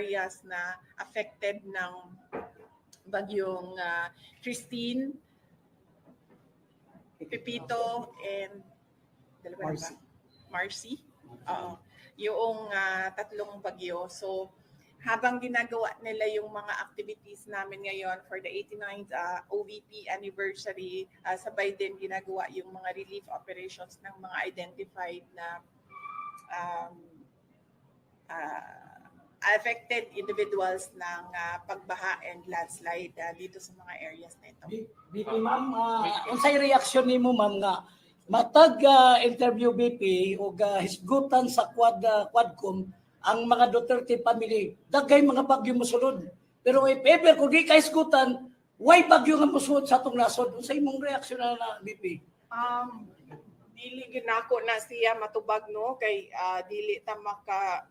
areas na affected ng bagyong Christine, Pepito, and Marcy. Yung tatlong bagyo. So, habang ginagawa nila yung mga activities namin ngayon for the 89th OVP anniversary, sabay din ginagawa yung mga relief operations ng mga identified na affected individuals ng pagbaha and landslide dito sa mga areas na ito. BP ma'am, unsay reaksyon nimo ma'am nga matag interview BP o hisgutan sa Quadcom ang mga Duterte family, dagay mga bagyo mosulod. Pero if ever kung di ka hisgutan, why bagyo nga mosulod sa atong nasod? Unsay imong reaksyon na BP? Dili ginako na siya matubag no kay dili ta maka